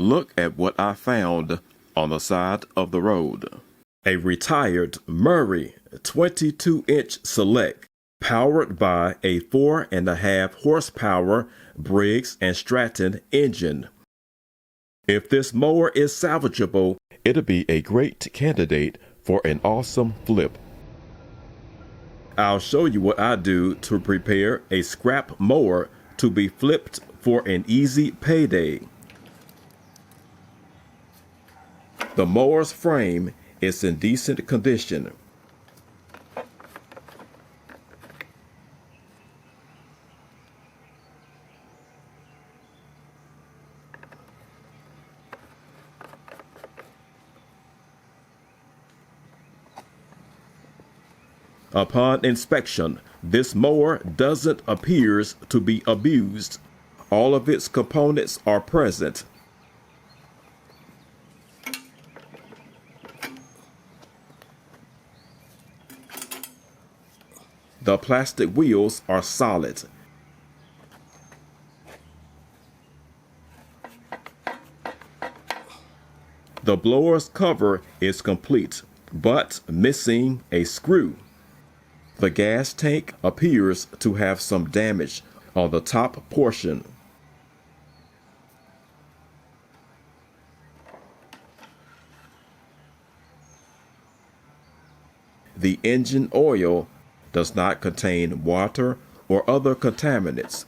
Look at what I found on the side of the road. A retired Murry 22-inch Select, powered by a 4.5 horsepower Briggs & Stratton engine. If this mower is salvageable, it'll be a great candidate for an awesome flip. I'll show you what I do to prepare a scrap mower to be flipped for an easy payday. The mower's frame is in decent condition. Upon inspection, this mower doesn't appear to be abused. All of its components are present. The plastic wheels are solid. The blower's cover is complete, but missing a screw. The gas tank appears to have some damage on the top portion. The engine oil does not contain water or other contaminants.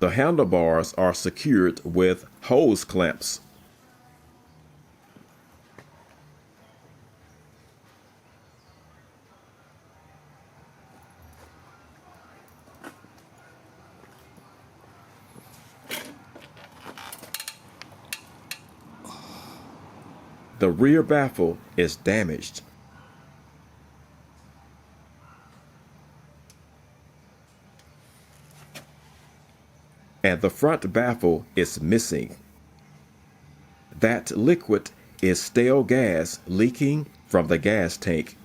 The handlebars are secured with hose clamps. The rear baffle is damaged. And the front baffle is missing. That liquid is stale gas leaking from the gas tank.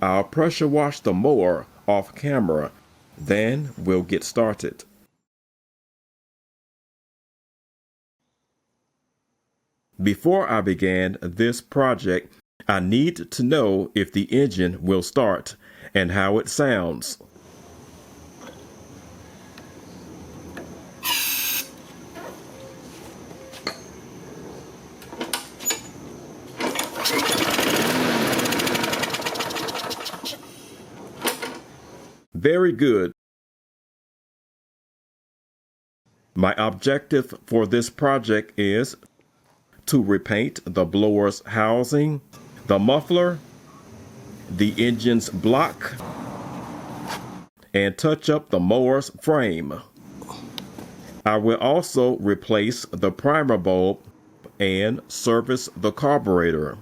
I'll pressure wash the mower off camera, then we'll get started. Before I began this project, I need to know if the engine will start and how it sounds. Very good. My objective for this project is to repaint the blower's housing, the muffler, the engine's block, and touch up the mower's frame. I will also replace the primer bulb and service the carburetor.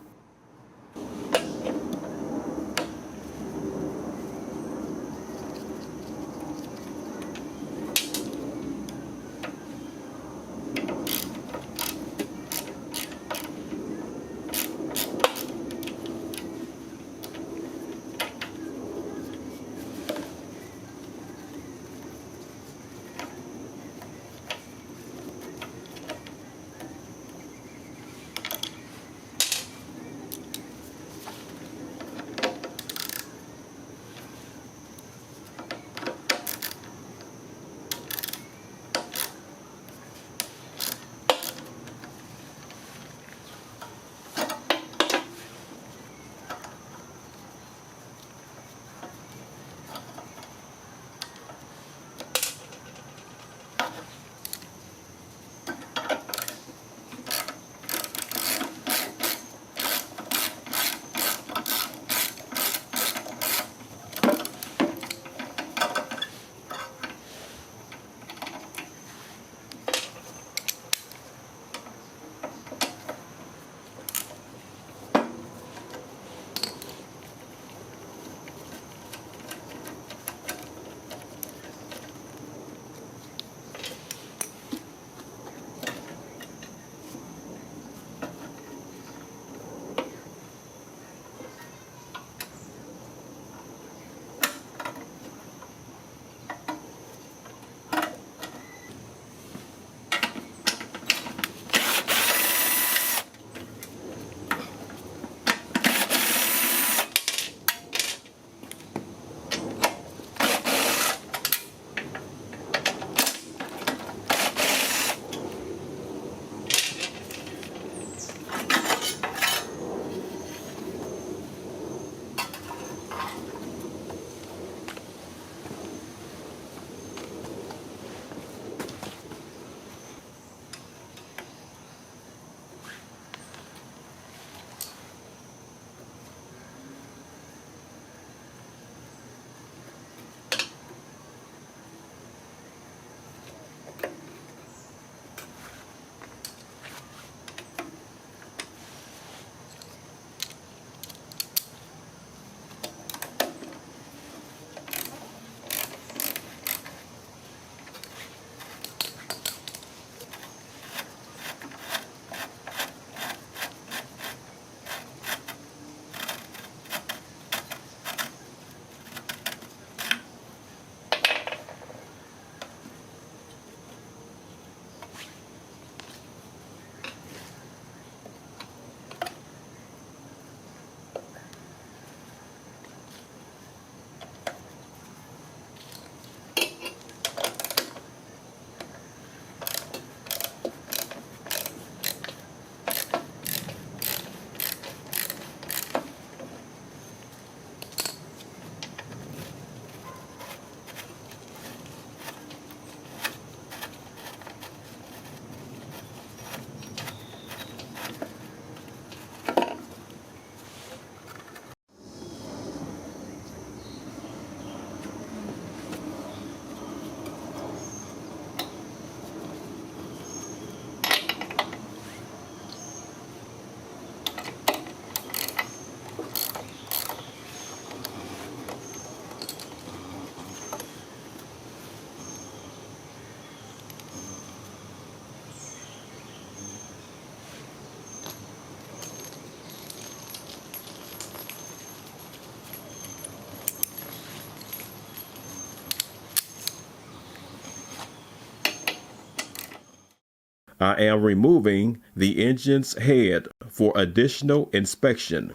I am removing the engine's head for additional inspection.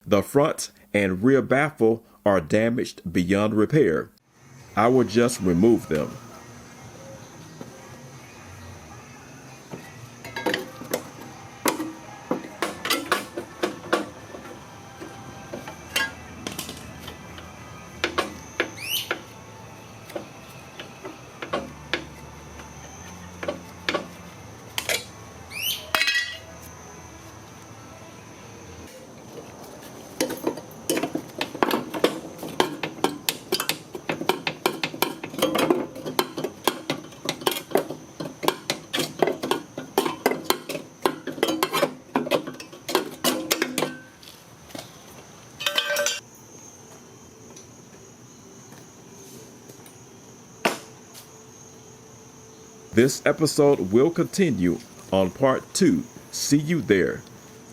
The front and rear baffle are damaged beyond repair. I will just remove them. This episode will continue on part 2. See you there.